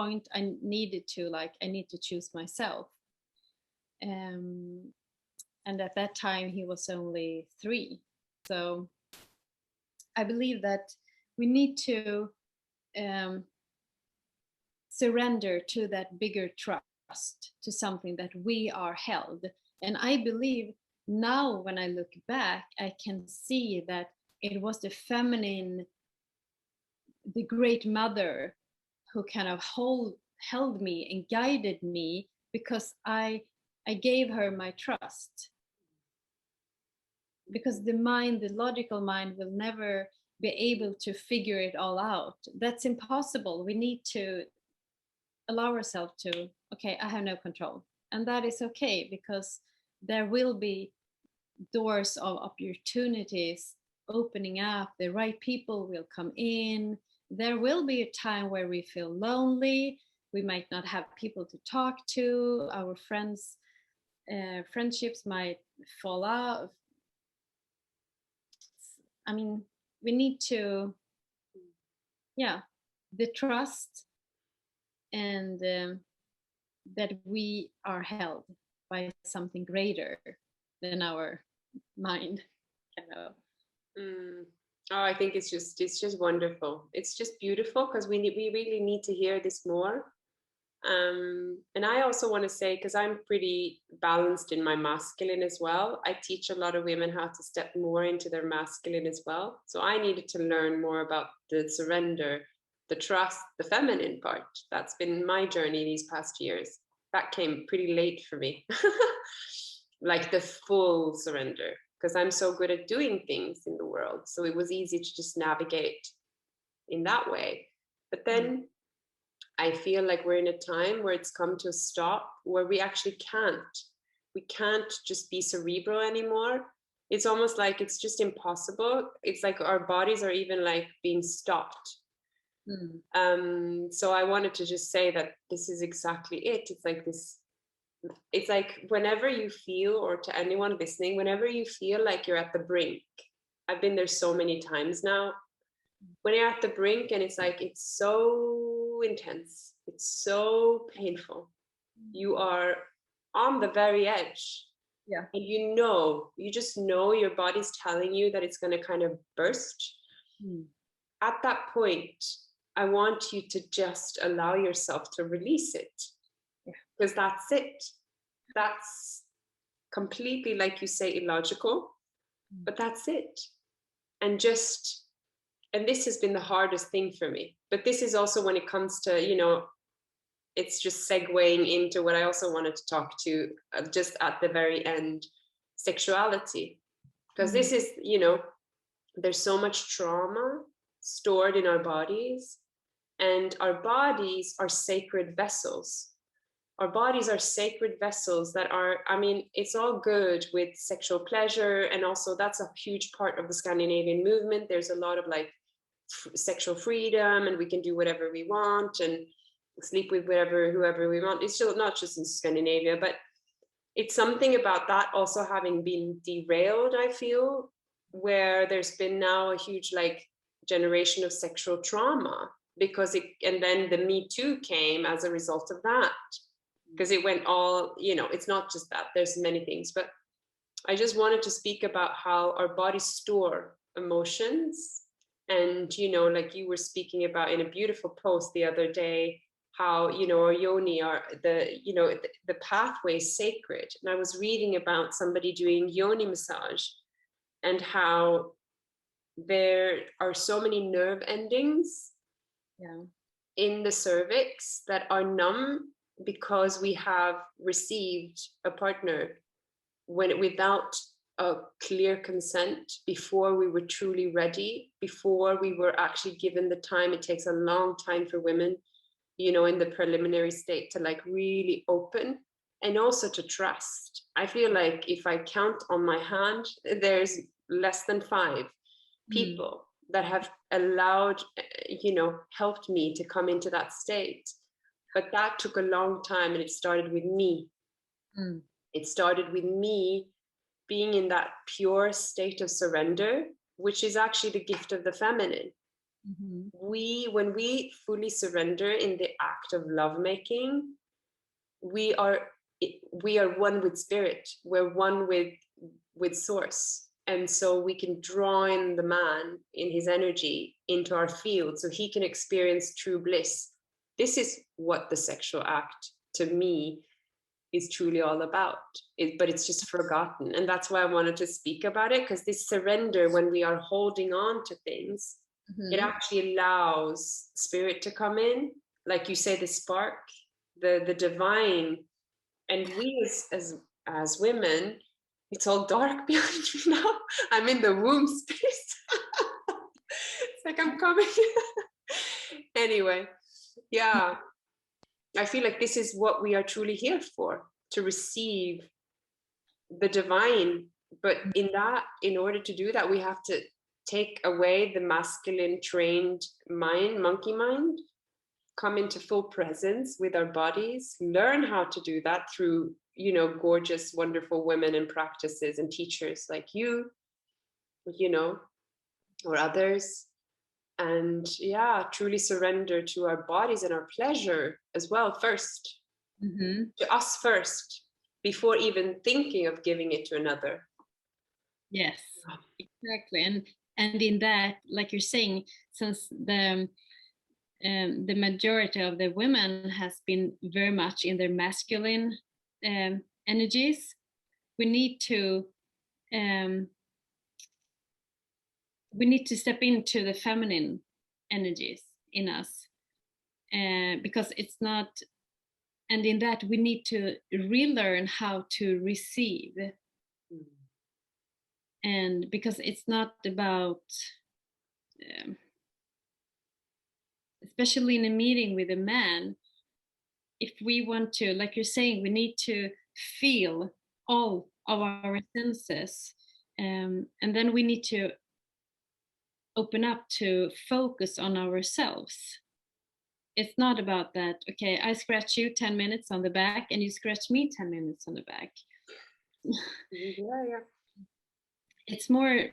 point I needed to, like, I need to choose myself. And at that time he was only 3. So I believe that we need to surrender to that bigger trust, to something that we are held. And I believe now when I look back, I can see that it was the feminine, the great mother, who kind of held me and guided me, because I gave her my trust. Because the mind, the logical mind, will never be able to figure it all out. That's impossible. We need to allow ourselves to, okay, I have no control. And that is okay, because there will be doors of opportunities opening up. The right people will come in. There will be a time where we feel lonely. We might not have people to talk to. Our friendships might fall out. I mean, we need to, the trust, and that we are held by something greater than our mind. Oh, I think it's just wonderful. It's just beautiful, because we really need to hear this more. And I also want to say, because I'm pretty balanced in my masculine as well, I teach a lot of women how to step more into their masculine as well. So I needed to learn more about the surrender, the trust, the feminine part. That's been my journey these past years. That came pretty late for me, like the full surrender, because I'm so good at doing things in the world. So it was easy to just navigate in that way. But then I feel like we're in a time where it's come to a stop, where we actually can't just be cerebral anymore. It's almost like it's just impossible. It's like our bodies are even like being stopped. So I wanted to just say that this is exactly it. It's like this. It's like whenever you feel, or to anyone listening, whenever you feel like you're at the brink, I've been there so many times now, when you're at the brink and it's like, it's so intense, it's so painful, you are on the very edge, and you just know your body's telling you that it's going to kind of burst. At that point, I want you to just allow yourself to release it, because that's it. That's completely, like you say, illogical, but that's it. And this has been the hardest thing for me. But this is also when it comes to, it's just segueing into what I also wanted to talk to just at the very end, sexuality. Because this is, there's so much trauma stored in our bodies, and our bodies are sacred vessels. Our bodies are sacred vessels that are, it's all good with sexual pleasure. And also that's a huge part of the Scandinavian movement. There's a lot of like sexual freedom, and we can do whatever we want and sleep with whoever we want. It's still not just in Scandinavia, but it's something about that also having been derailed, I feel, where there's been now a huge like generation of sexual trauma, and then the Me Too came as a result of that. Because it went all, it's not just that, there's many things, but I just wanted to speak about how our bodies store emotions. And, like you were speaking about in a beautiful post the other day, how, our yoni are the pathway is sacred. And I was reading about somebody doing yoni massage, and how there are so many nerve endings in the cervix that are numb, because we have received a partner without a clear consent, before we were truly ready, before we were actually given the time. It takes a long time for women, in the preliminary state, to like really open, and also to trust. I feel like if I count on my hand, there's less than 5 people that have allowed, helped me to come into that state. But that took a long time, and it started with me. It started with me being in that pure state of surrender, which is actually the gift of the feminine. when we fully surrender in the act of lovemaking, we are one with spirit. We're one with source. And so we can draw in the man in his energy into our field so he can experience true bliss. This is what the sexual act, to me, is truly all about. But it's just forgotten. And that's why I wanted to speak about it, because this surrender, when we are holding on to things, it actually allows spirit to come in. Like you say, the spark, the divine. And we as women, it's all dark behind me now. I'm in the womb space. It's like I'm coming. Anyway, yeah. I feel like this is what we are truly here for, to receive the divine. But in order to do that, we have to take away the masculine trained mind, monkey mind, come into full presence with our bodies, learn how to do that through, gorgeous, wonderful women and practices and teachers like you, or others. And truly surrender to our bodies and our pleasure as well first, to us first, before even thinking of giving it to another. Yes, exactly. And in that, like you're saying, since the majority of the women has been very much in their masculine energies, we need to step into the feminine energies in us, because it's not, and in that we need to relearn how to receive. And because it's not about, especially in a meeting with a man, if we want to, like you're saying, we need to feel all of our senses, and then we need to open up to focus on ourselves. It's not about that, okay, I scratch you 10 minutes on the back and you scratch me 10 minutes on the back. Yeah. It's more,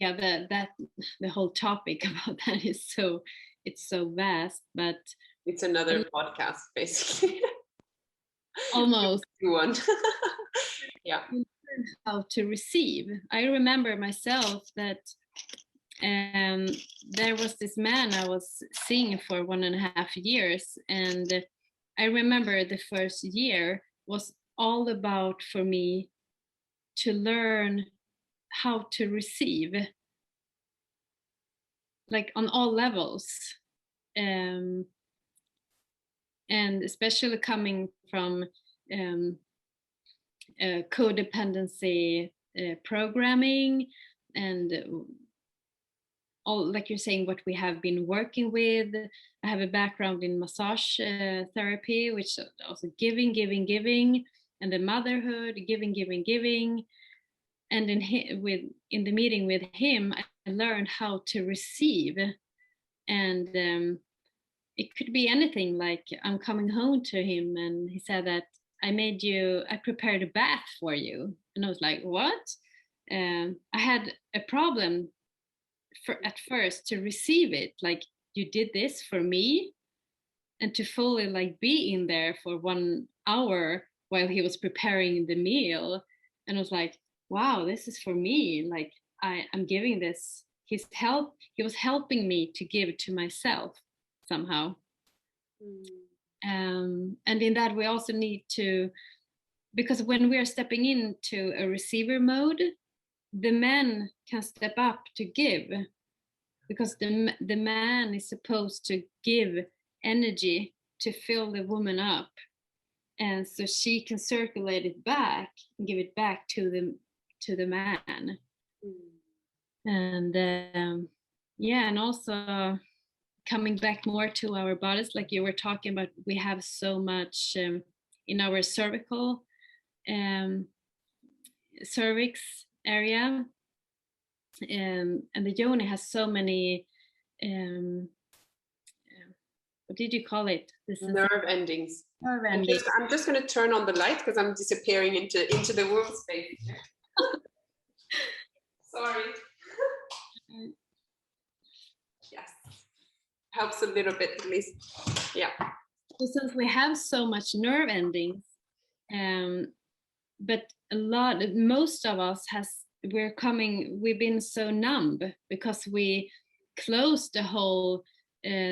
the whole topic about that is it's so vast, but it's another podcast basically. Almost. One. Yeah. How to receive. I remember myself that there was this man I was seeing for 1.5 years, and I remember the first year was all about for me to learn how to receive, like on all levels, and especially coming from codependency programming and all, like you're saying, what we have been working with. I have a background in massage therapy, which also giving, and the motherhood, giving. And in the meeting with him, I learned how to receive. And it could be anything, like I'm coming home to him and he said that I prepared a bath for you. And I was like, what? I had a problem at first to receive it, like, you did this for me, and to fully like be in there for 1 hour while he was preparing the meal. And I was like, wow, this is for me. Like I'm giving this, he was helping me to give to myself somehow. And in that we also need to, because when we are stepping into a receiver mode, the man can step up to give, because the man is supposed to give energy to fill the woman up, and so she can circulate it back and give it back to the man. And and also coming back more to our bodies, like you were talking about, we have so much in our cervical cervix area, and the yoni has so many what did you call it? Nerve endings. I'm just going to turn on the light because I'm disappearing into the womb space. Sorry. helps a little bit at least. Yeah. So since we have so much nerve endings, but most of us we've been so numb because we closed the whole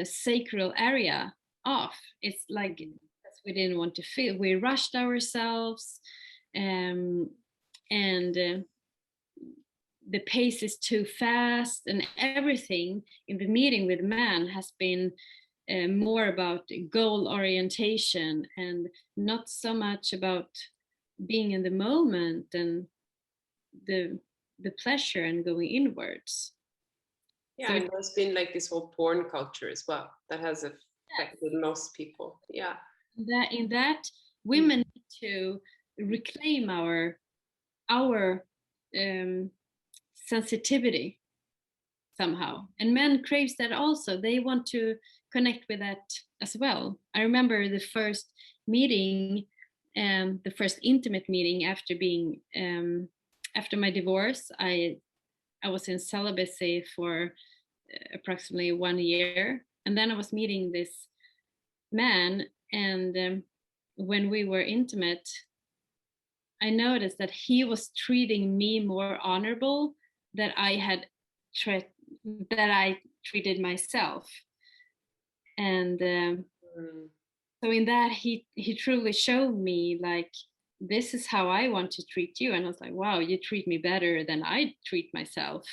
sacral area off. It's like we didn't want to feel. We rushed ourselves, and the pace is too fast, and everything in the meeting with man has been more about goal orientation and not so much about being in the moment and the pleasure and going inwards. Yeah, So and there's been like this whole porn culture as well that has affected most people. Yeah. in that women need to reclaim our sensitivity somehow, and men craves that also. They want to connect with that as well. I remember the first meeting, the first intimate meeting after being after my divorce. I was in celibacy for approximately 1 year, and then I was meeting this man, and when we were intimate, I noticed that he was treating me more honorable than I treated myself. And so in that, he truly showed me, like, this is how I want to treat you. And I was like, wow, you treat me better than I treat myself.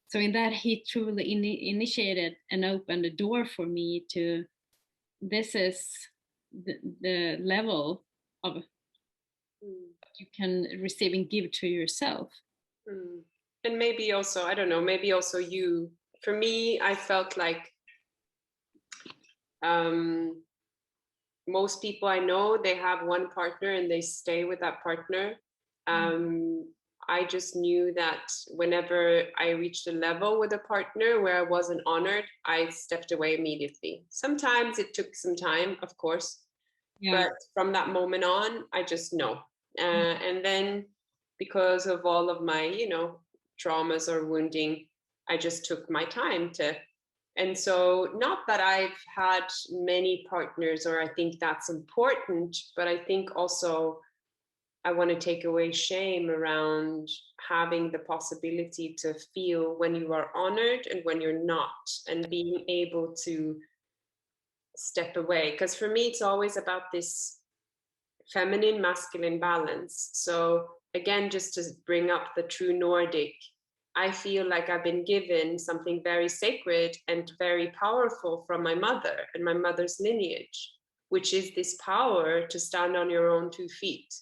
So in that, he truly initiated and opened the door for me to, this is the level of you can receive and give to yourself. And maybe also, I don't know, maybe also you, for me, I felt like most people I know, they have one partner and they stay with that partner. I just knew that whenever I reached a level with a partner where I wasn't honored, I stepped away immediately. Sometimes it took some time, of course, but from that moment on, I just know. And then because of all of my, traumas or wounding, I just took my time to. And so, not that I've had many partners, or I think that's important, but I think also I want to take away shame around having the possibility to feel when you are honored and when you're not, and being able to step away. Because for me, it's always about this feminine masculine balance. So again, just to bring up the true Nordic, I feel like I've been given something very sacred and very powerful from my mother and my mother's lineage, which is this power to stand on your own 2 feet.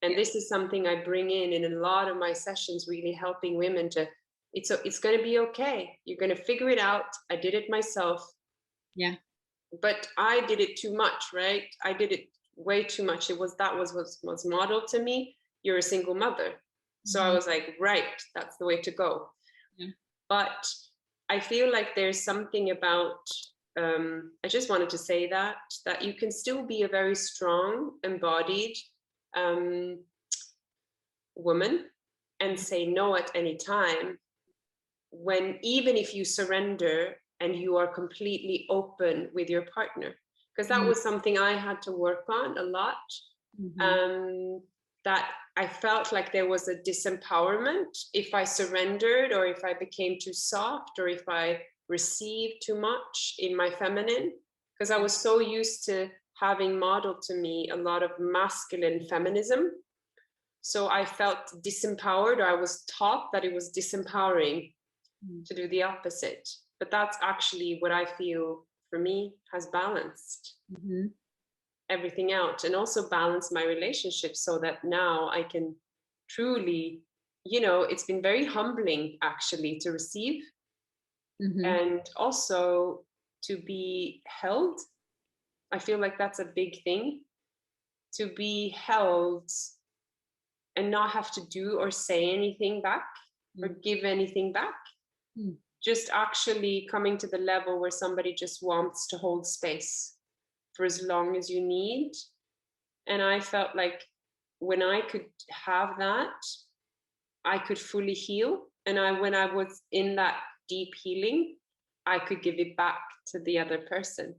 And this is something I bring in a lot of my sessions, really helping women to, it's going to be okay. You're going to figure it out. I did it myself. Yeah. But I did it too much, right? I did it way too much. That was modeled to me. You're a single mother. So I was like, right, that's the way to go. Yeah. But I feel like there's something about, I just wanted to say that you can still be a very strong, embodied woman and say no at any time, when even if you surrender and you are completely open with your partner. Because that was something I had to work on a lot. That I felt like there was a disempowerment if I surrendered, or if I became too soft, or if I received too much in my feminine, because I was so used to having modeled to me a lot of masculine feminism. So I felt disempowered, or I was taught that it was disempowering to do the opposite. But that's actually what I feel for me has balanced everything out, and also balance my relationships, so that now I can truly, it's been very humbling actually to receive, and also to be held. I feel like that's a big thing, to be held and not have to do or say anything back or give anything back. Just actually coming to the level where somebody just wants to hold space for as long as you need. And I felt like when I could have that, I could fully heal. And when I was in that deep healing, I could give it back to the other person,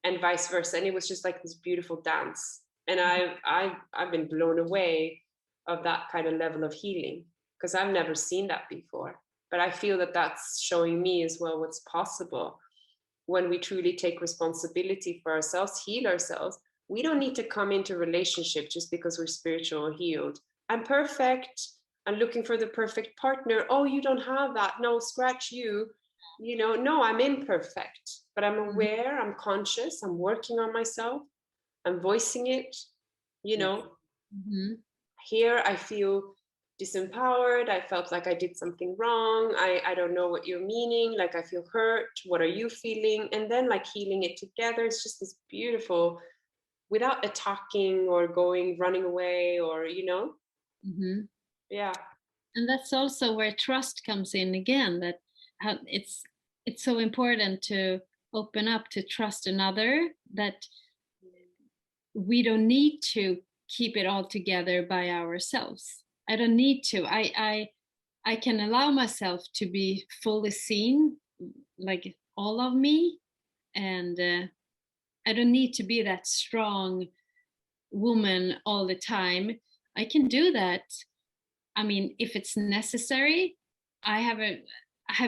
and vice versa. And it was just like this beautiful dance. And I've been blown away of that kind of level of healing, because I've never seen that before. But I feel that that's showing me as well what's possible when we truly take responsibility for ourselves, heal ourselves. We don't need to come into relationship just because we're spiritual or healed. I'm perfect. I'm looking for the perfect partner. Oh, you don't have that. No, scratch you. You know, no, I'm imperfect, but I'm aware, I'm conscious, I'm working on myself, I'm voicing it, you know. Mm-hmm. Here I feel disempowered. I felt like I did something wrong. I don't know what you're meaning. Like, I feel hurt. What are you feeling? And then like healing it together. It's just this beautiful, without attacking or running away, or, you know. Mm-hmm. Yeah. And that's also where trust comes in again, that it's so important to open up to trust another, that we don't need to keep it all together by ourselves. I don't need to. I can allow myself to be fully seen, like all of me, and I don't need to be that strong woman all the time. I can do that. I mean, if it's necessary. I have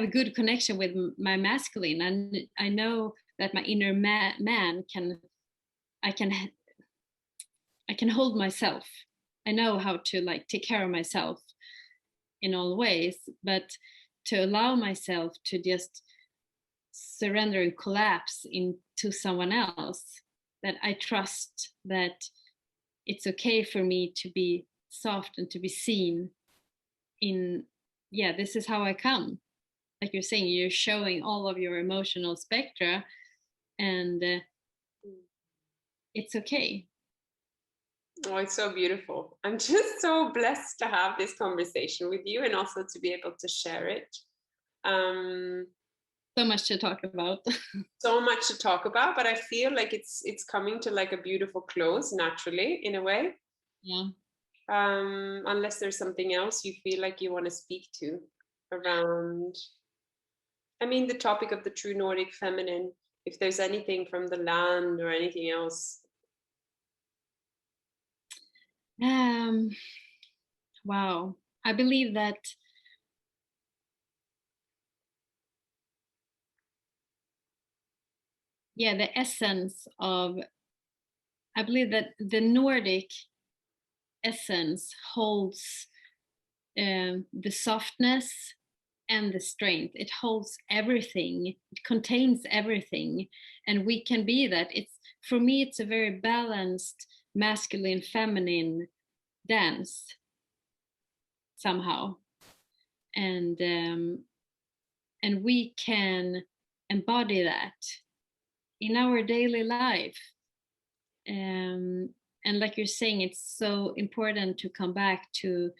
a good connection with my masculine, and I know that my inner man can I can I can hold myself. I know how to like take care of myself in all ways, but to allow myself to just surrender and collapse into someone else, that I trust that it's okay for me to be soft and to be seen in, yeah, this is how I come. Like you're saying, you're showing all of your emotional spectra, and it's okay. Oh, it's so beautiful. I'm just so blessed to have this conversation with you, and also to be able to share it. So much to talk about. So much to talk about, but I feel like it's coming to like a beautiful close naturally, in a way. Yeah. Unless there's something else you feel like you want to speak to around, I mean, the topic of the true Nordic feminine, if there's anything from the land or anything else. Wow. I believe that the essence of, I believe that the Nordic essence holds the softness and the strength. It holds everything. It contains everything, and we can be that. It's, for me, it's a very balanced masculine, feminine dance somehow, and we can embody that in our daily life. And like you're saying, it's so important to come back to,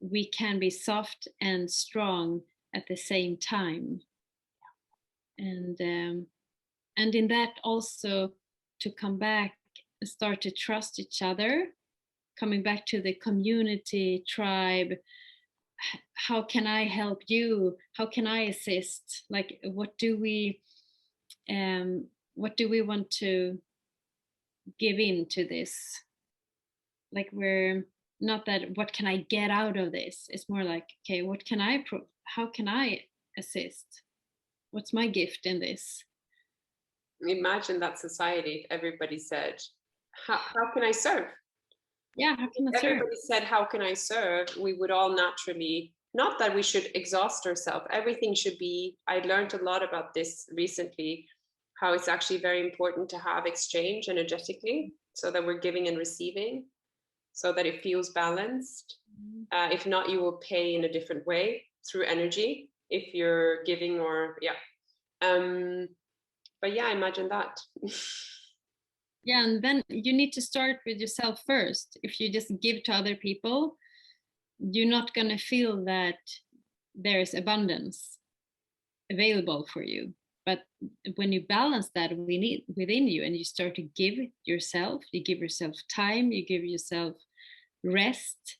we can be soft and strong at the same time, and in that also to come back and start to trust each other, coming back to the community, tribe. How can I help you? How can I assist? Like, what do we want to give in to this? Like, we're not that, what can I get out of this? It's more like, okay, what can I how can I assist? What's my gift in this? Imagine that society, if everybody said, how can I serve? Yeah, how can I serve? Everybody said, how can I serve? We would all naturally, not that we should exhaust ourselves. Everything should be, I learned a lot about this recently, how it's actually very important to have exchange energetically, so that we're giving and receiving, so that it feels balanced. If not, you will pay in a different way through energy if you're giving, or but yeah, imagine that. Yeah, and then you need to start with yourself first. If you just give to other people, you're not going to feel that there's abundance available for you. But when you balance that within you, and you start to give yourself, you give yourself time, you give yourself rest,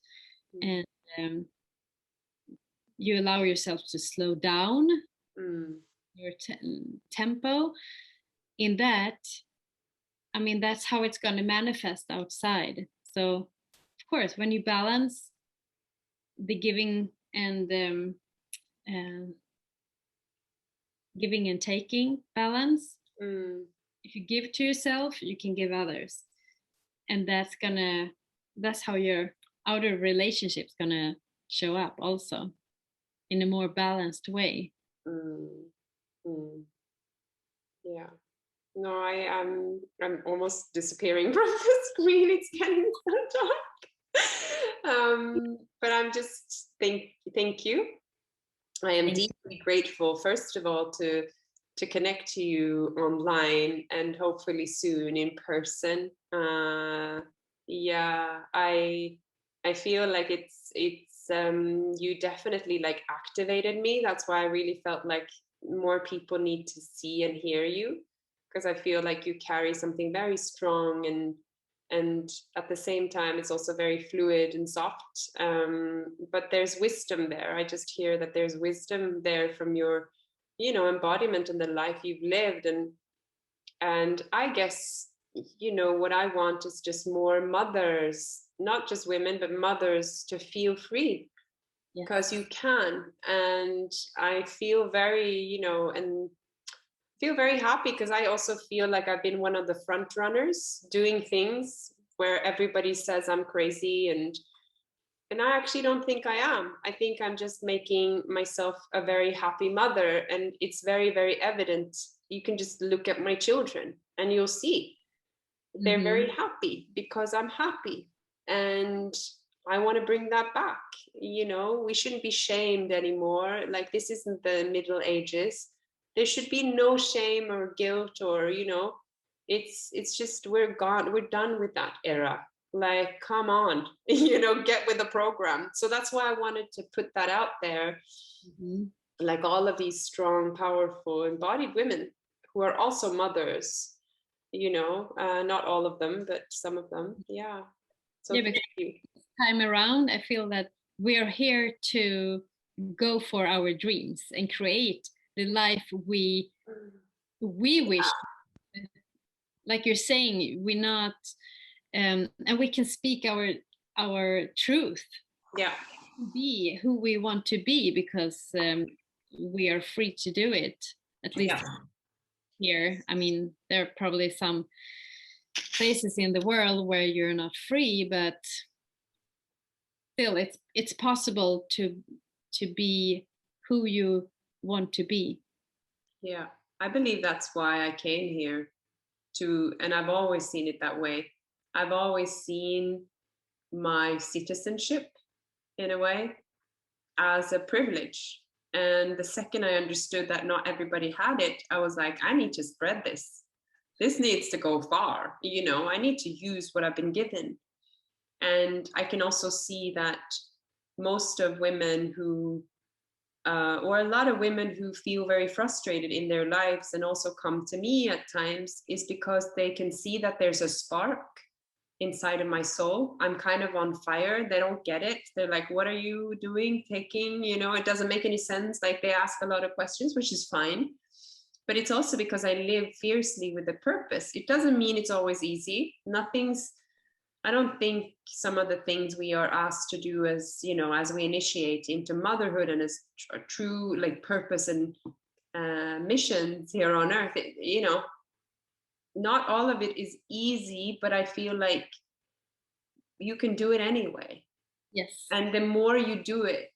and you allow yourself to slow down, your tempo, in that, I mean, that's how it's going to manifest outside. So of course, when you balance the uh, giving and taking balance, if you give to yourself, you can give others, and that's how your outer relationship's gonna show up also in a more balanced way. Yeah. No, I'm almost disappearing from the screen. It's getting so dark. But I'm just thank you. I am deeply grateful, first of all, to connect to you online and hopefully soon in person. Yeah, I feel like it's you definitely like activated me. That's why I really felt like more people need to see and hear you, because I feel like you carry something very strong, and at the same time it's also very fluid and soft, but there's wisdom there. I just hear that there's wisdom there from your, you know, embodiment and the life you've lived. And I guess, you know, what I want is just more mothers, not just women, but mothers, to feel free. Yes. Because you can. And I feel very, you know, and feel very happy because I also feel like I've been one of the front runners doing things where everybody says I'm crazy, and I actually don't think I am. I think I'm just making myself a very happy mother, and it's very, very evident. You can just look at my children and you'll see they're very happy because I'm happy, and I want to bring that back. You know, we shouldn't be shamed anymore. Like, this isn't the Middle Ages. There should be no shame or guilt, or, you know, it's just, we're gone. We're done with that era. Like, come on, you know, get with the program. So that's why I wanted to put that out there. Like, all of these strong, powerful, embodied women who are also mothers, you know, not all of them, but some of them. Yeah. So yeah, because this time around, I feel that we are here to go for our dreams and create the life we wish. Like you're saying, we're not, and we can speak our truth. Yeah. Be who we want to be, because we are free to do it. At least here. I mean, there are probably some places in the world where you're not free, but still it's possible to be who you want to be. Yeah, I believe that's why I came here to, and I've always seen it that way. I've always seen my citizenship, in a way, as a privilege. And the second I understood that not everybody had it, I was like, I need to spread this. This needs to go far. You know, I need to use what I've been given. And I can also see that most of women who, or a lot of women who feel very frustrated in their lives and also come to me at times, is because they can see that there's a spark inside of my soul. I'm kind of on fire. They don't get it. They're like, what are you doing, taking, you know, it doesn't make any sense. Like, they ask a lot of questions, which is fine. But it's also because I live fiercely with a purpose. It doesn't mean it's always easy. I don't think some of the things we are asked to do as, you know, as we initiate into motherhood and as a true like purpose and missions here on earth, you know, not all of it is easy, but I feel like you can do it anyway. Yes. And the more you do it,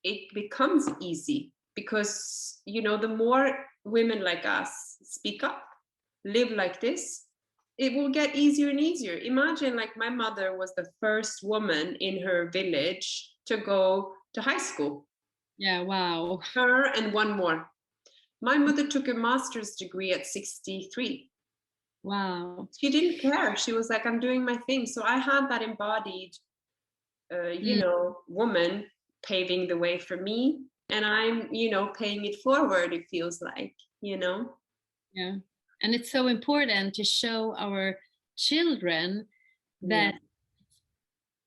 it becomes easy, because, you know, the more women like us speak up, live like this, it will get easier and easier. Imagine, like, my mother was the first woman in her village to go to high school. Yeah, wow. Her and one more. My mother took a master's degree at 63. Wow. She didn't care. She was like, I'm doing my thing. So I had that embodied, you know, woman paving the way for me. And I'm, you know, paying it forward, it feels like, you know. Yeah. And it's so important to show our children that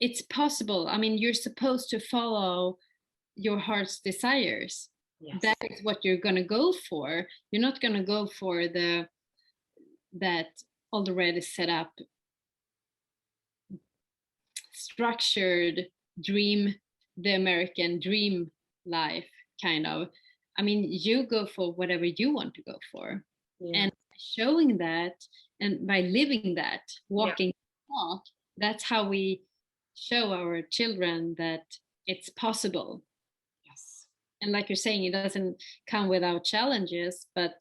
it's possible. I mean, you're supposed to follow your heart's desires. Yes. that is what you're going to go for. You're not going to go for that already set up structured dream, the American dream life kind of. I mean, you go for whatever you want to go for. Yeah. And showing that, and by living that, walking the walk, that's how we show our children that it's possible. Yes. And like you're saying, it doesn't come without challenges, but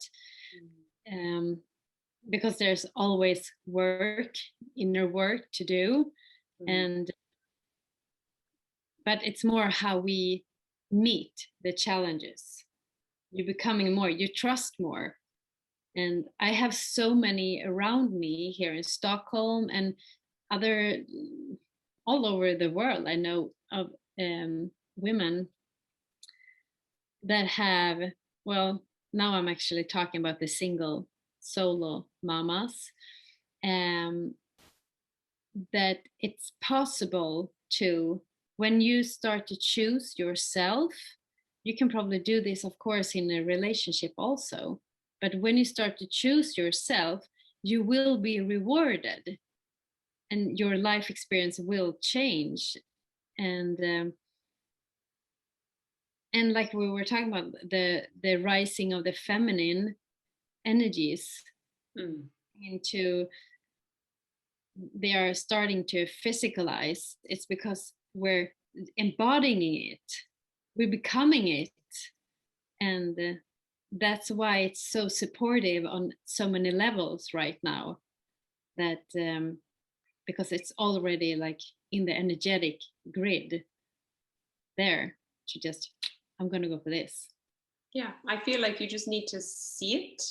because there's always work, inner work to do. And but it's more how we meet the challenges. You're becoming more, you trust more. And I have so many around me here in Stockholm and other all over the world. I know of women that have, well, now I'm actually talking about the single solo mamas, that it's possible to, when you start to choose yourself, you can probably do this, of course, in a relationship also. But when you start to choose yourself, you will be rewarded and your life experience will change. And like we were talking about, the rising of the feminine energies into, they are starting to physicalize. It's because we're embodying it, we're becoming it. And that's why it's so supportive on so many levels right now, that because it's already like in the energetic grid there to just, I'm gonna go for this. Yeah, I feel like you just need to see it.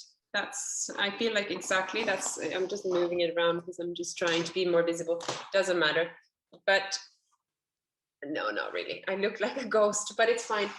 I feel like exactly that's, I'm just moving it around because I'm just trying to be more visible. Doesn't matter. But no, not really. I look like a ghost, but it's fine.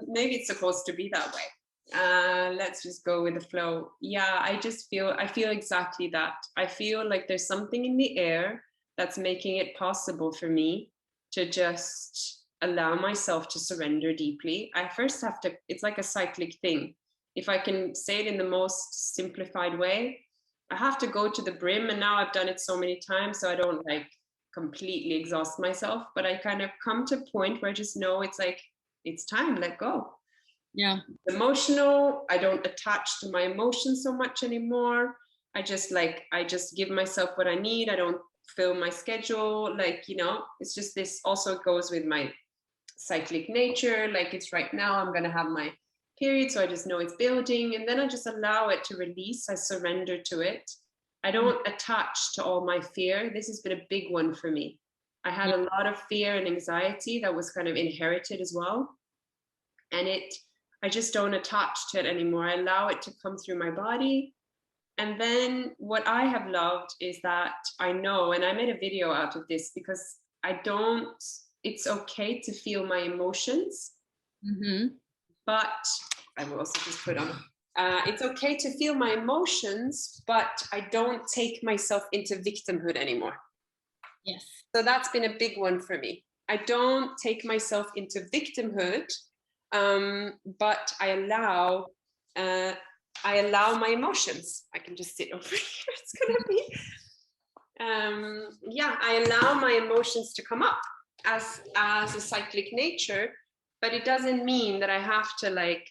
Maybe it's supposed to be that way. Let's just go with the flow. Yeah, I feel exactly that. I feel like there's something in the air that's making it possible for me to just allow myself to surrender deeply. I first have to, it's like a cyclic thing. If I can say it in the most simplified way, I have to go to the brim, and now I've done it so many times, so I don't like completely exhaust myself, but I kind of come to a point where I just know it's like, it's time, let go. Yeah. Emotional, I don't attach to my emotions so much anymore. I just give myself what I need. I don't fill my schedule. Like, it's just, this also goes with my cyclic nature. Like, it's right now, I'm going to have my period. So I just know it's building, and then I just allow it to release. I surrender to it. I don't attach to all my fear. This has been a big one for me. I had a lot of fear and anxiety that was kind of inherited as well. And I just don't attach to it anymore. I allow it to come through my body. And then what I have loved is that I know, and I made a video out of this because it's okay to feel my emotions. But I will also just put on, it's okay to feel my emotions, but I don't take myself into victimhood anymore. Yes. So that's been a big one for me. I don't take myself into victimhood, but I allow my emotions. I can just sit over here. It's gonna be, I allow my emotions to come up as a cyclic nature, but it doesn't mean that I have to like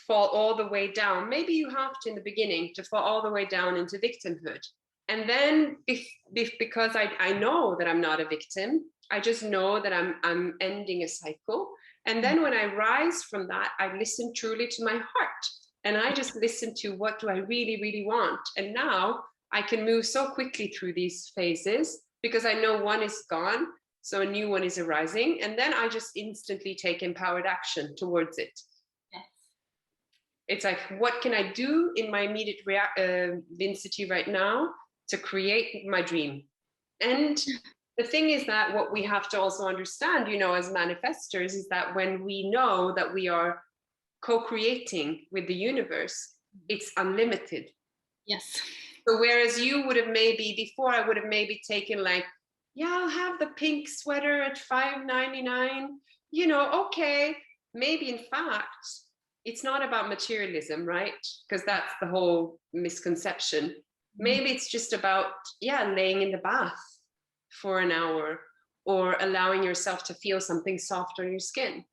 fall all the way down. Maybe you have to in the beginning to fall all the way down into victimhood. And then because I know that I'm not a victim, I just know that I'm ending a cycle. And then when I rise from that, I listen truly to my heart. And I just listen to, what do I really, really want? And now I can move so quickly through these phases because I know one is gone, so a new one is arising. And then I just instantly take empowered action towards it. Yes. It's like, what can I do in my immediate vicinity right now to create my dream? And the thing is that what we have to also understand, as manifestors, is that when we know that we are co-creating with the universe, it's unlimited. Yes. So whereas you would have before I would have maybe taken like, yeah, I'll have the pink sweater at $5.99. okay, maybe in fact, it's not about materialism, right? Because that's the whole misconception. Maybe it's just about, laying in the bath for an hour or allowing yourself to feel something soft on your skin.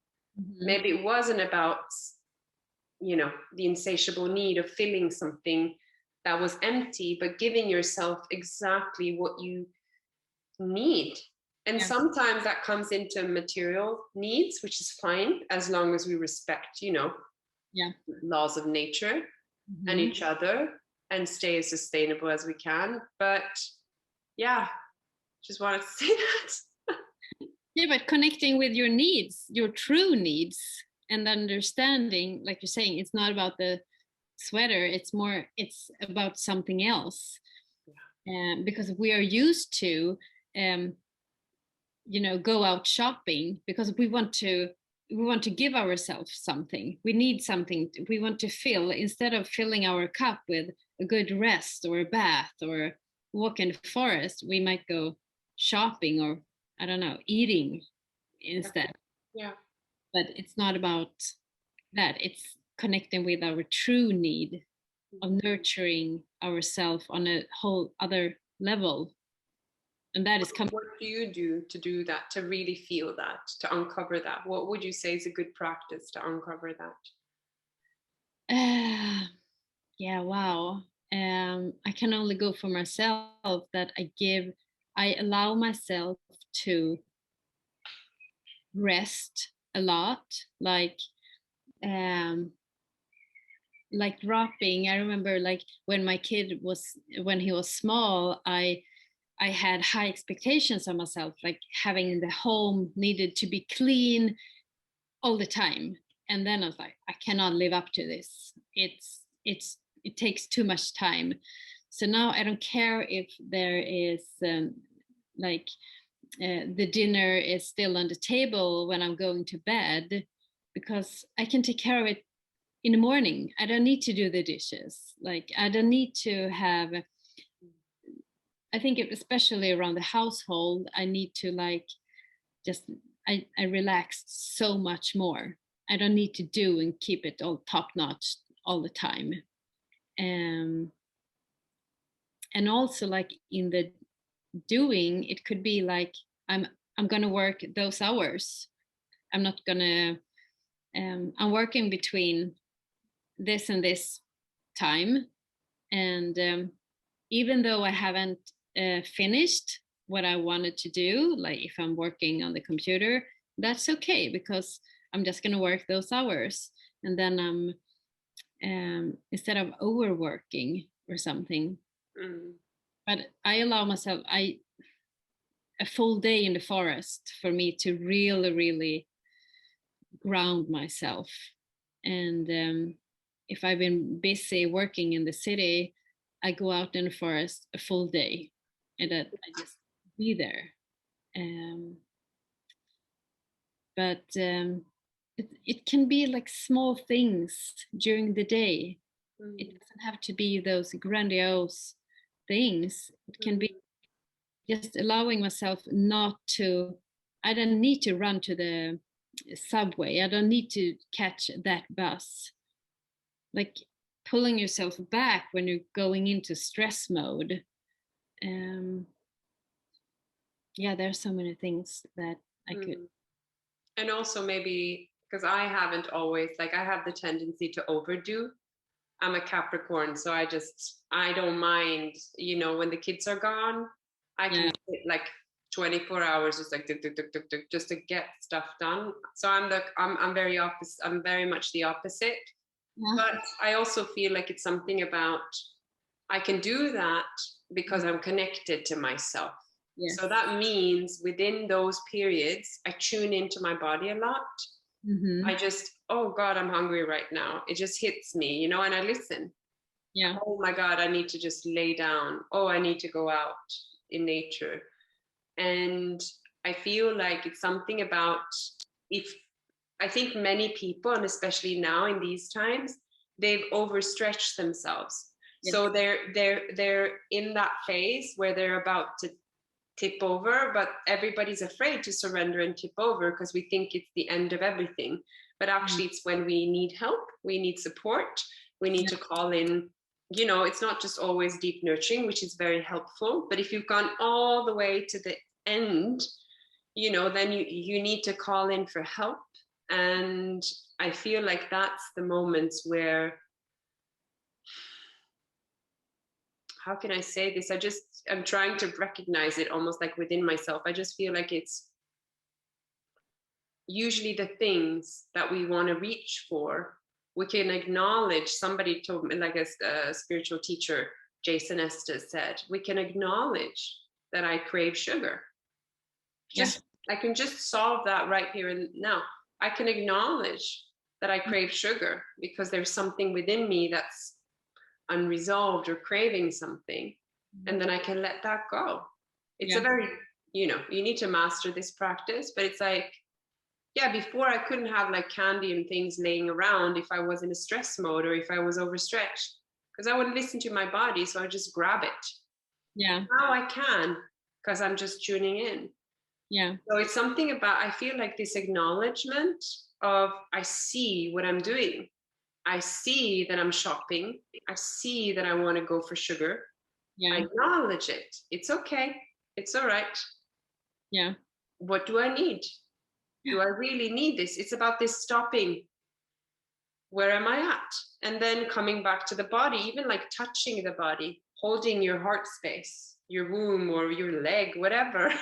Maybe it wasn't about, the insatiable need of filling something that was empty, but giving yourself exactly what you need. And sometimes that comes into material needs, which is fine, as long as we respect, laws of nature and each other and stay as sustainable as we can. But just wanted to say that. Yeah, but connecting with your needs, your true needs, and understanding, like you're saying, it's not about the sweater, it's about something else. Because we are used to go out shopping because we want to give ourselves something. We need something we want to fill. Instead of filling our cup with a good rest or a bath or walk in the forest, we might go shopping or, I don't know, eating instead. But it's not about that. It's connecting with our true need of nurturing ourselves on a whole other level. And that is coming. What do you do to do that, to really feel that, to uncover that? What would you say is a good practice to uncover that? Wow. I can only go for myself, that I allow myself to rest a lot, like dropping. I remember, like, when he was small, I had high expectations of myself, like having the home needed to be clean all the time. And then I was like, I cannot live up to this. It takes too much time. So now I don't care if there is the dinner is still on the table when I'm going to bed, because I can take care of it in the morning. I don't need to do the dishes. Like, I don't need to have, I think especially around the household, I need to I relaxed so much more. I don't need to do and keep it all top notch all the time. And also, like, in the doing, it could be like, I'm gonna work those hours. I'm not gonna, I'm working between this and this time. And even though I haven't finished what I wanted to do, like if I'm working on the computer, that's okay, because I'm just going to work those hours. And then I'm, instead of overworking or something. But I allow myself a full day in the forest for me to really, really ground myself. And if I've been busy working in the city, I go out in the forest a full day, and I just be there. But it can be like small things during the day. It doesn't have to be those grandiose things. It can be just allowing myself not to, I don't need to run to the subway. I don't need to catch that bus. Like, pulling yourself back when you're going into stress mode. There's so many things that I could. And also maybe, because I haven't always, like, I have the tendency to overdo. I'm a Capricorn, so I don't mind, when the kids are gone, I can sit like 24 hours just like just to get stuff done. So I'm very opposite. I'm very much the opposite. But I also feel like it's something about, I can do that because I'm connected to myself. So that means within those periods, I tune into my body a lot. I just, oh God, I'm hungry right now. It just hits me, and I listen. Oh my God, I need to just lay down. Oh, I need to go out in nature. And I feel like it's something about, I think many people, and especially now in these times, they've overstretched themselves. So they're in that phase where they're about to tip over, but everybody's afraid to surrender and tip over because we think it's the end of everything. But actually, it's when we need help, we need support, we need to call in, you know, it's not just always deep nurturing, which is very helpful. But if you've gone all the way to the end, you know, then you need to call in for help. And I feel like that's the moments where, how can I say this? I'm trying to recognize it almost like within myself. I just feel like it's usually the things that we want to reach for. We can acknowledge, somebody told me, like a spiritual teacher, Jason Estes said, we can acknowledge that I crave sugar. I can just solve that right here and now. I can acknowledge that I crave sugar because there's something within me that's unresolved or craving something. And then I can let that go. It's a very, you know, you need to master this practice, but it's like, yeah, before I couldn't have like candy and things laying around if I was in a stress mode or if I was overstretched, because I wouldn't listen to my body. So I just grab it. Yeah. Now I can, because I'm just tuning in. Yeah. So it's something about, I feel like this acknowledgement of, I see what I'm doing. I see that I'm shopping. I see that I want to go for sugar. Yeah. I acknowledge it. It's okay. It's all right. Yeah. What do I need? Do I really need this? It's about this stopping. Where am I at? And then coming back to the body, even like touching the body, holding your heart space, your womb or your leg, whatever.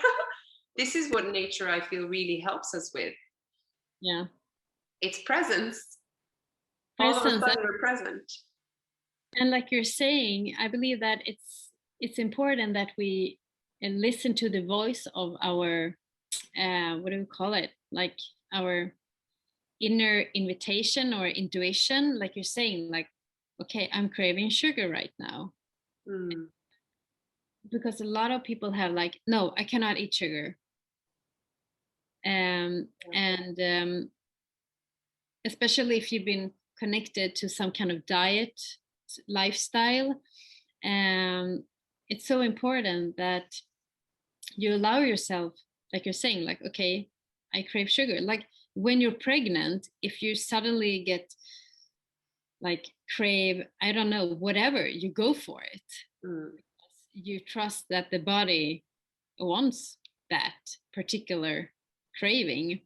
This is what nature, I feel, really helps us with. Yeah. It's presence. All of a sudden we're present. And like you're saying, I believe that it's important that we listen to the voice of our what do we call it? Like our inner invitation or intuition, like you're saying, like, okay, I'm craving sugar right now. Because a lot of people have like, no, I cannot eat sugar. And especially if you've been connected to some kind of diet lifestyle, it's so important that you allow yourself, like you're saying, like, okay, I crave sugar. Like when you're pregnant, if you suddenly get like crave, I don't know, whatever, you go for it. You trust that the body wants that particular craving.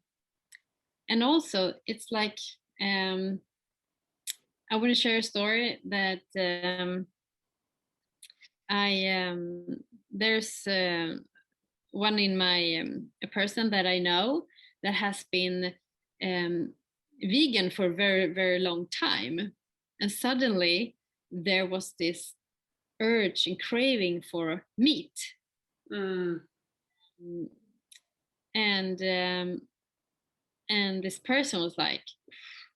And also it's like, I want to share a story that there's one in my a person that I know that has been vegan for a very, very long time. And suddenly there was this urge and craving for meat. And this person was like,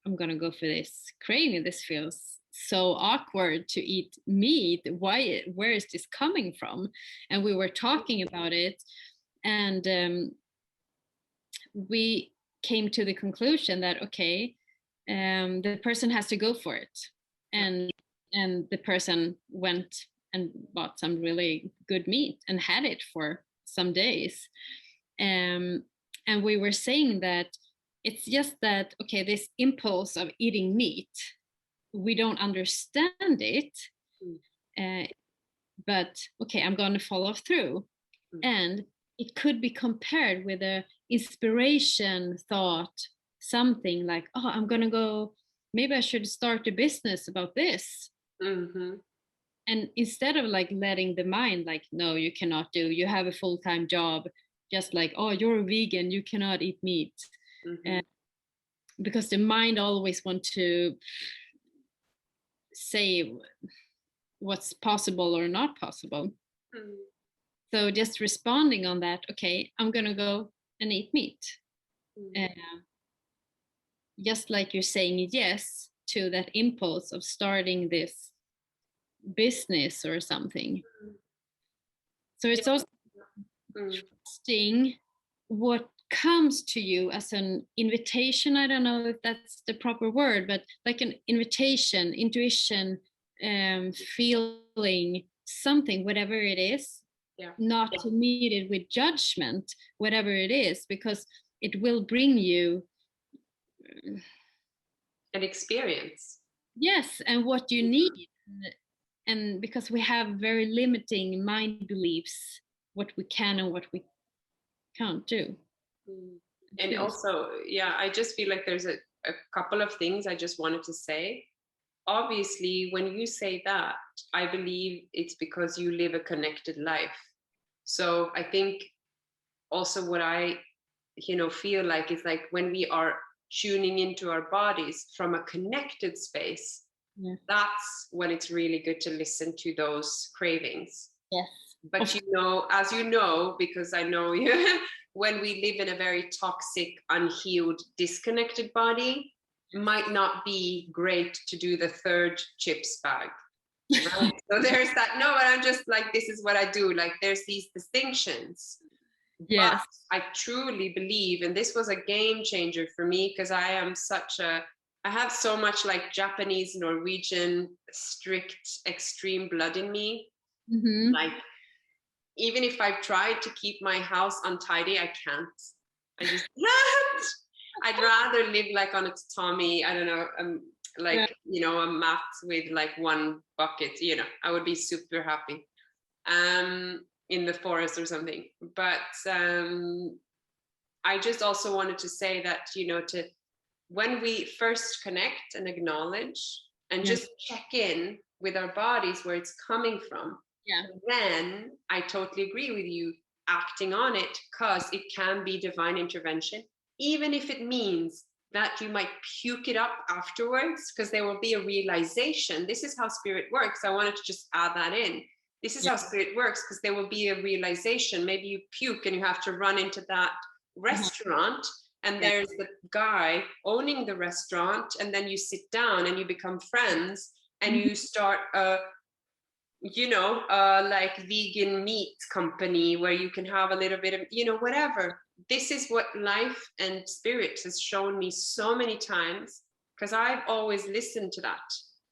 I'm gonna go for this craving. This feels so awkward to eat meat. Where is this coming from? And we were talking about it, and we came to the conclusion that okay, the person has to go for it. And the person went and bought some really good meat and had it for some days. And we were saying that it's just that, okay, this impulse of eating meat, we don't understand it, but okay, I'm going to follow through. And it could be compared with a inspiration thought, something like, oh, I'm going to go, maybe I should start a business about this. And instead of like letting the mind like, no, you cannot do, you have a full-time job, just like, oh, you're a vegan, you cannot eat meat. Because the mind always wants to say what's possible or not possible. So just responding on that, okay, I'm gonna go and eat meat. Just like you're saying yes to that impulse of starting this business or something. So it's also trusting what comes to you as an invitation. I don't know if that's the proper word, but like an invitation, intuition, feeling something, whatever it is, not to meet it with judgment, whatever it is, because it will bring you an experience. Yes, and what you need. And because we have very limiting mind beliefs, what we can and what we can't do. And also, I just feel like there's a couple of things I just wanted to say. Obviously, when you say that, I believe it's because you live a connected life. So I think also what I, feel like is like when we are tuning into our bodies from a connected space, that's when it's really good to listen to those cravings. Yes. But as you know, because I know you, when we live in a very toxic, unhealed, disconnected body, might not be great to do the third chips bag. Right? So there's that. No, but I'm just like, this is what I do. Like there's these distinctions. Yes. But I truly believe, and this was a game changer for me, because I have so much like Japanese, Norwegian, strict, extreme blood in me. Mm-hmm. Like, even if I've tried to keep my house untidy, I can't. I just can't. I'd rather live like on a tatami, I don't know, a mat with like one bucket, I would be super happy. In the forest or something. But I just also wanted to say that, when we first connect and acknowledge and just check in with our bodies where it's coming from, then I totally agree with you, acting on it, because it can be divine intervention, even if it means that you might puke it up afterwards, because there will be a realization. This is how spirit works. I wanted to just add that in. This is how spirit works, because there will be a realization. Maybe you puke and you have to run into that restaurant, and there's the guy owning the restaurant, and then you sit down and you become friends, and you start like vegan meat company where you can have a little bit of, whatever. This is what life and spirit has shown me so many times, because I've always listened to that.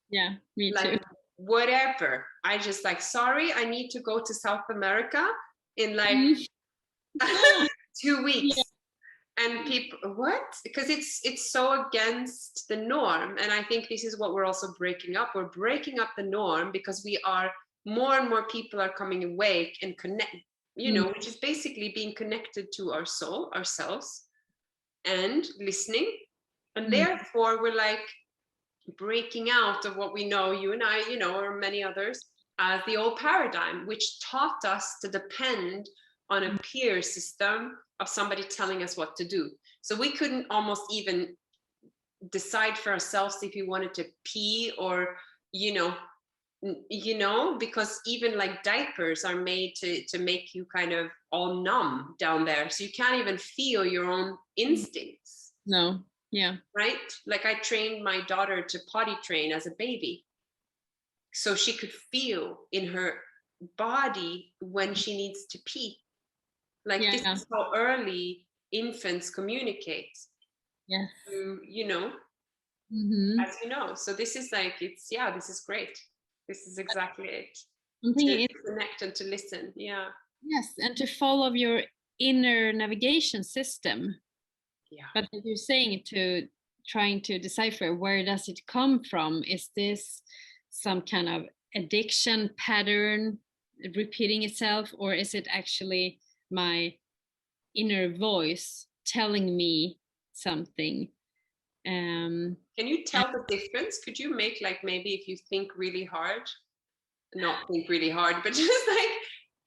Yeah, me like, too. Whatever. I just like, sorry, I need to go to South America in like 2 weeks. And people, what? Because it's so against the norm. And I think this is what we're also breaking up. We're breaking up the norm because we are, more and more people are coming awake and connect, which is basically being connected to our soul, ourselves, and listening. And therefore we're like breaking out of what we know, you and I, or many others, as the old paradigm, which taught us to depend on a peer system of somebody telling us what to do. So we couldn't almost even decide for ourselves if we wanted to pee or, because even like diapers are made to make you kind of all numb down there. So you can't even feel your own instincts. No. Yeah. Right? Like I trained my daughter to potty train as a baby, so she could feel in her body when she needs to pee. Like this is how early infants communicate. Yes. As you know. So this is like, this is great. This is exactly it. To connect and to listen. Yeah. Yes, and to follow your inner navigation system. Yeah. But as you're saying, to trying to decipher, where does it come from? Is this some kind of addiction pattern repeating itself, or is it actually my inner voice telling me something? Can you tell the difference? Could you make, like, maybe if you think really hard, not think really hard, but just like,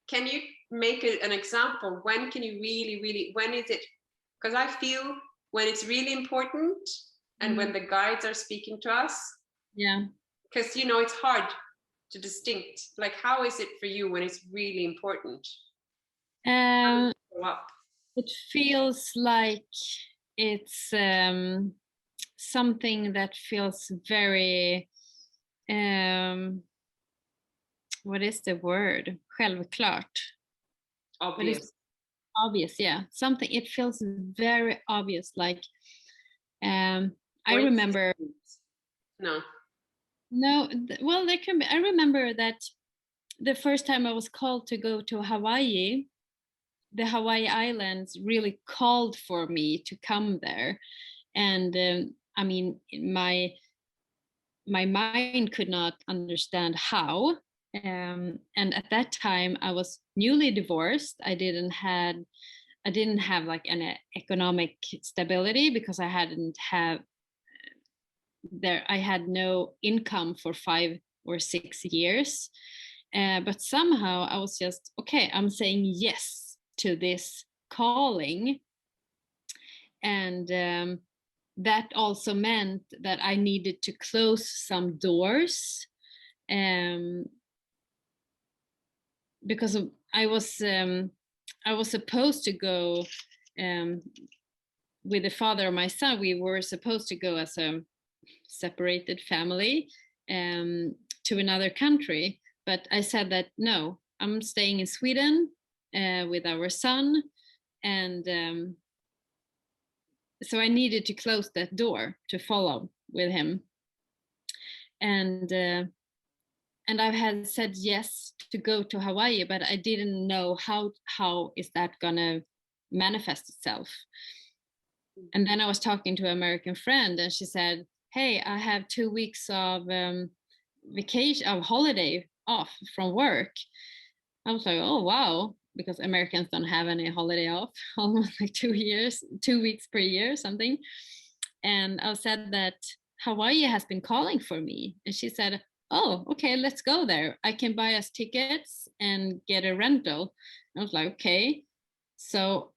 can you make an example? When can you really, when is it? Because I feel when it's really important and when the guides are speaking to us. Yeah. Because, it's hard to distinct. Like, how is it for you when it's really important? It feels like it's something that feels very, what is the word? Självklart. Obvious, yeah. Something, it feels very obvious. Like, I remember. No. Well, there can be. I remember that the first time I was called to go to Hawaii, the Hawaii Islands really called for me to come there. And I mean, my mind could not understand how. And at that time, I was newly divorced. I didn't have like an economic stability, because I had no income for 5 or 6 years. But somehow I was just, okay, I'm saying yes to this calling. And that also meant that I needed to close some doors, because I was supposed to go with the father of my son. We were supposed to go as a separated family to another country, but I said that no, I'm staying in Sweden with our son, and so I needed to close that door to follow with him. And I had said yes to go to Hawaii, but I didn't know how is that gonna manifest itself. And then I was talking to an American friend, and she said, hey, I have 2 weeks of vacation, of holiday off from work. I was like, oh wow, because Americans don't have any holiday off, almost like 2 weeks per year, something. And I said that Hawaii has been calling for me. And she said, oh, okay, let's go there. I can buy us tickets and get a rental. I was like, okay. So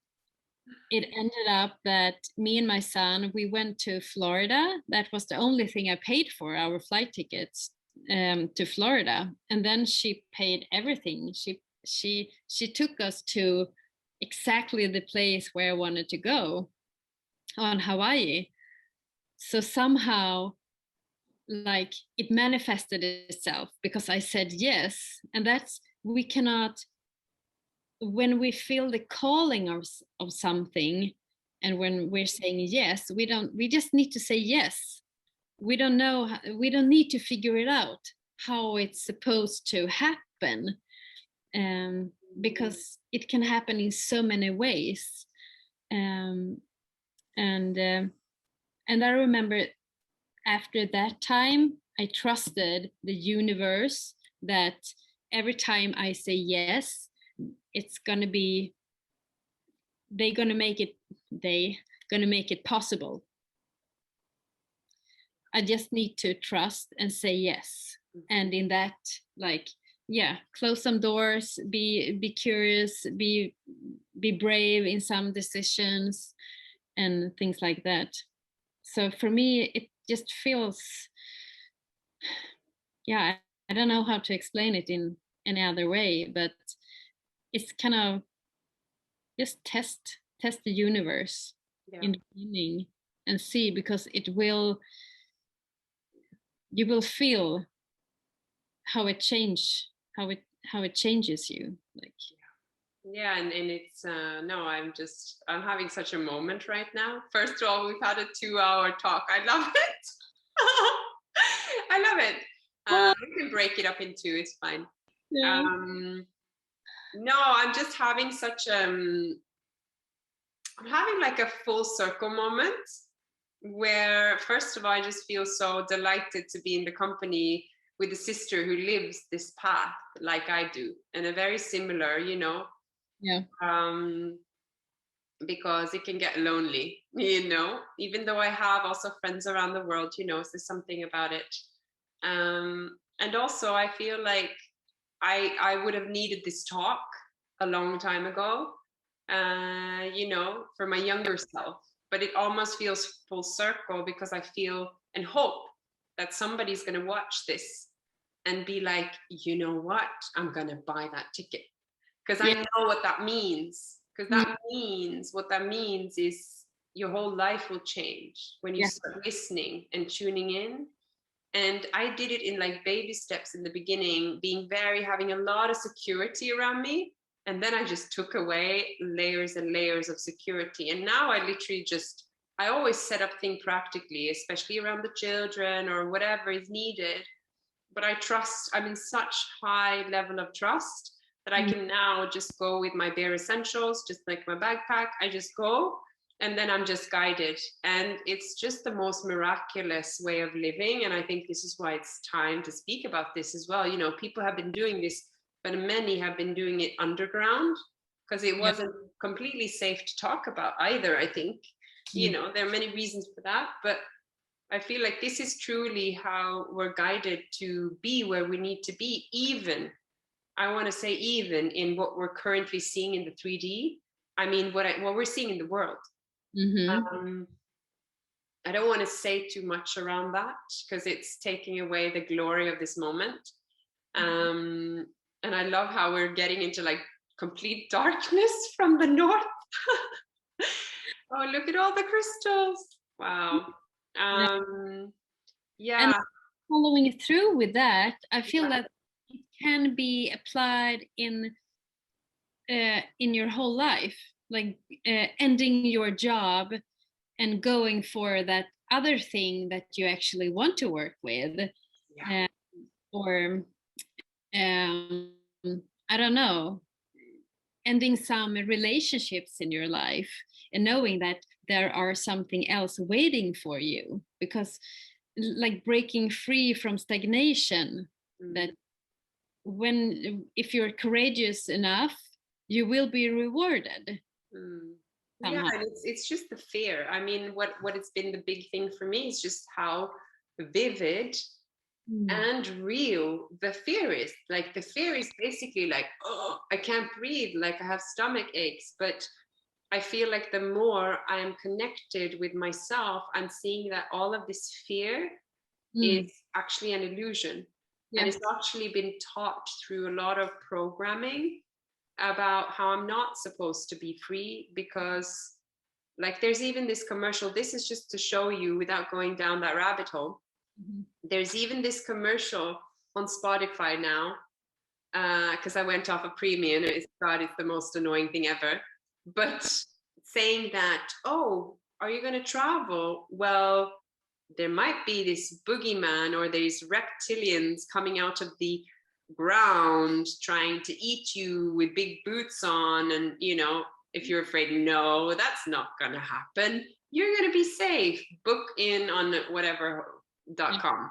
it ended up that me and my son, we went to Florida. That was the only thing I paid for, our flight tickets to Florida. And then she paid everything. She took us to exactly the place where I wanted to go on Hawaii. So somehow, like, it manifested itself because I said yes. And that's, we cannot, when we feel the calling of something, and when we're saying yes, we just need to say yes. We don't need to figure it out how it's supposed to happen, because it can happen in so many ways. And I remember after that time, I trusted the universe that every time I say yes, it's gonna be, they're gonna make it possible. I just need to trust and say yes. And in that, like, yeah, close some doors, be curious, be brave in some decisions and things like that. So for me, it just feels, yeah, I don't know how to explain it in any other way, but it's kind of just test the universe in the beginning and see, because you will feel how it changes you, like. Yeah, and it's no, I'm having such a moment right now. First of all, we've had a 2-hour talk. I love it. I love it. We can break it up in two, it's fine. Yeah. No, I'm just having I'm having like a full circle moment where, first of all, I just feel so delighted to be in the company with a sister who lives this path like I do, and a very similar, Yeah. Because it can get lonely, even though I have also friends around the world, so there's something about it. And also I feel like I would have needed this talk a long time ago, for my younger self, but it almost feels full circle because I feel and hope that somebody's going to watch this and be like, you know what, I'm going to buy that ticket, because I know what that means. Because what that means is your whole life will change when you start listening and tuning in. And I did it in like baby steps in the beginning, having a lot of security around me. And then I just took away layers and layers of security. And now I literally I always set up things practically, especially around the children or whatever is needed. but I trust, I'm in such high level of trust that I can now just go with my bare essentials, just like my backpack. I just go, and then I'm just guided. And it's just the most miraculous way of living. And I think this is why it's time to speak about this as well. You know, people have been doing this, but many have been doing it underground because it wasn't completely safe to talk about either, I think. You know, there are many reasons for that, but I feel like this is truly how we're guided to be where we need to be, even, I want to say, even in what we're currently seeing in the 3D. I mean, what we're seeing in the world. I don't want to say too much around that because it's taking away the glory of this moment. And I love how we're getting into like complete darkness from the north. Oh, look at all the crystals. Wow. Yeah. And following through with that, I feel that it can be applied in your whole life, like ending your job and going for that other thing that you actually want to work with, or I don't know, ending some relationships in your life and knowing that there are something else waiting for you, because like breaking free from stagnation, that if you're courageous enough, you will be rewarded. Yeah, and it's just the fear. I mean, what it's been the big thing for me is just how vivid and real the fear is. Like the fear is basically like, oh, I can't breathe, like I have stomach aches. But I feel like the more I am connected with myself, I'm seeing that all of this fear is actually an illusion. And it's actually been taught through a lot of programming about how I'm not supposed to be free, because like there's even this commercial, this is just to show you without going down that rabbit hole. There's even this commercial on Spotify now, because I went off a premium. God, it's the most annoying thing ever. But saying that, oh, are you going to travel? Well, there might be this boogeyman or these reptilians coming out of the ground trying to eat you with big boots on. And, you know, if you're afraid, no, that's not going to happen. You're going to be safe. Book in on whatever.com.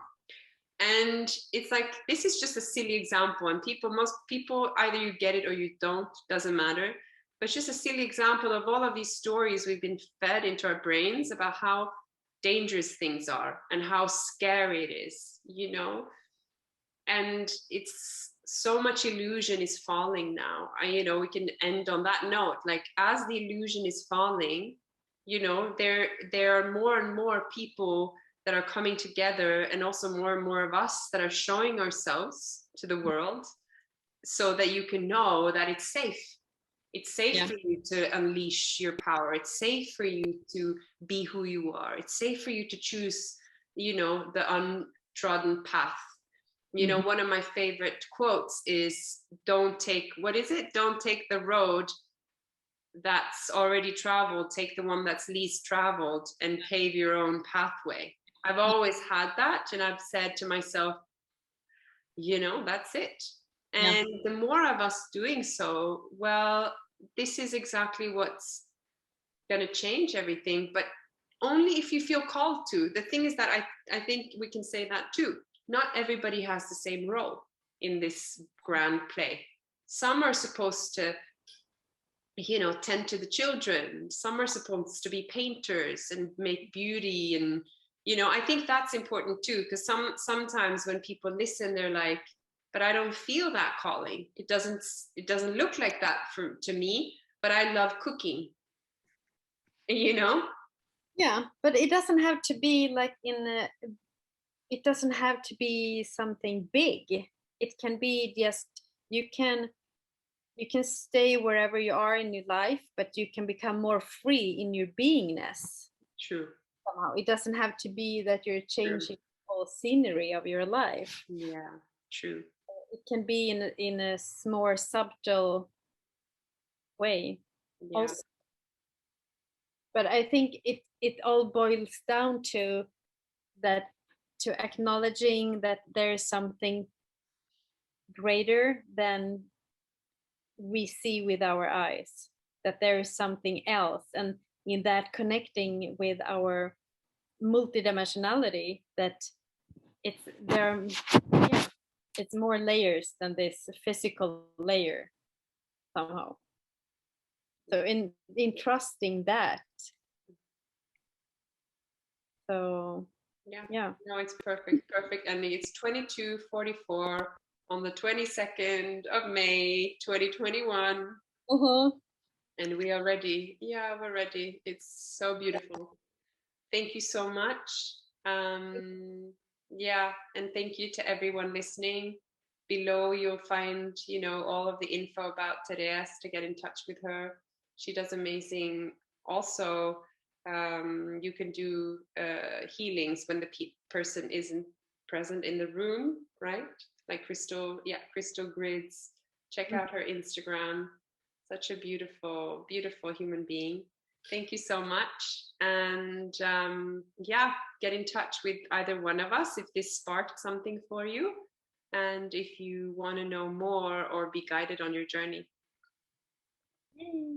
And it's like, this is just a silly example. And most people, either you get it or you don't, doesn't matter. But it's just a silly example of all of these stories we've been fed into our brains about how dangerous things are and how scary it is, you know? And it's so much illusion is falling now. You know, we can end on that note. Like, as the illusion is falling, you know, there are more and more people that are coming together, and also more and more of us that are showing ourselves to the world, so that you can know that it's safe. It's safe for you to unleash your power. It's safe for you to be who you are. It's safe for you to choose, you know, the untrodden path. You know, one of my favorite quotes is, don't take the road that's already traveled, take the one that's least traveled and pave your own pathway. I've always had that, and I've said to myself, you know, that's it. And the more of us doing so, well, this is exactly what's going to change everything, but only if you feel called to. The thing is that I think we can say that too. Not everybody has the same role in this grand play. Some are supposed to, you know, tend to the children. Some are supposed to be painters and make beauty. And, you know, I think that's important too, because sometimes when people listen, they're like, but I don't feel that calling. It doesn't look like that to me, but I love cooking, you know? Yeah, but it doesn't have to be like it doesn't have to be something big. It can be just, you can stay wherever you are in your life, but you can become more free in your beingness. True. Somehow it doesn't have to be that you're changing the whole scenery of your life. Yeah, true. It can be in a more subtle way also. But I think it all boils down to that, to acknowledging that there is something greater than we see with our eyes, that there is something else, and in that connecting with our multidimensionality, that it's there, yeah, it's more layers than this physical layer somehow. So in trusting that, so yeah. No, it's perfect ending. It's 22:44 on the 22nd of May 2021. And we are ready. Yeah, we're ready. It's so beautiful. Thank you so much. Yeah, and thank you to everyone listening. Below you'll find, you know, all of the info about Therese to get in touch with her. She does amazing. Also, you can do healings when the person isn't present in the room, right? Like crystal grids. Check out her Instagram. Such a beautiful, beautiful human being. Thank you so much. And yeah, get in touch with either one of us if this sparked something for you. And if you want to know more or be guided on your journey. Yay.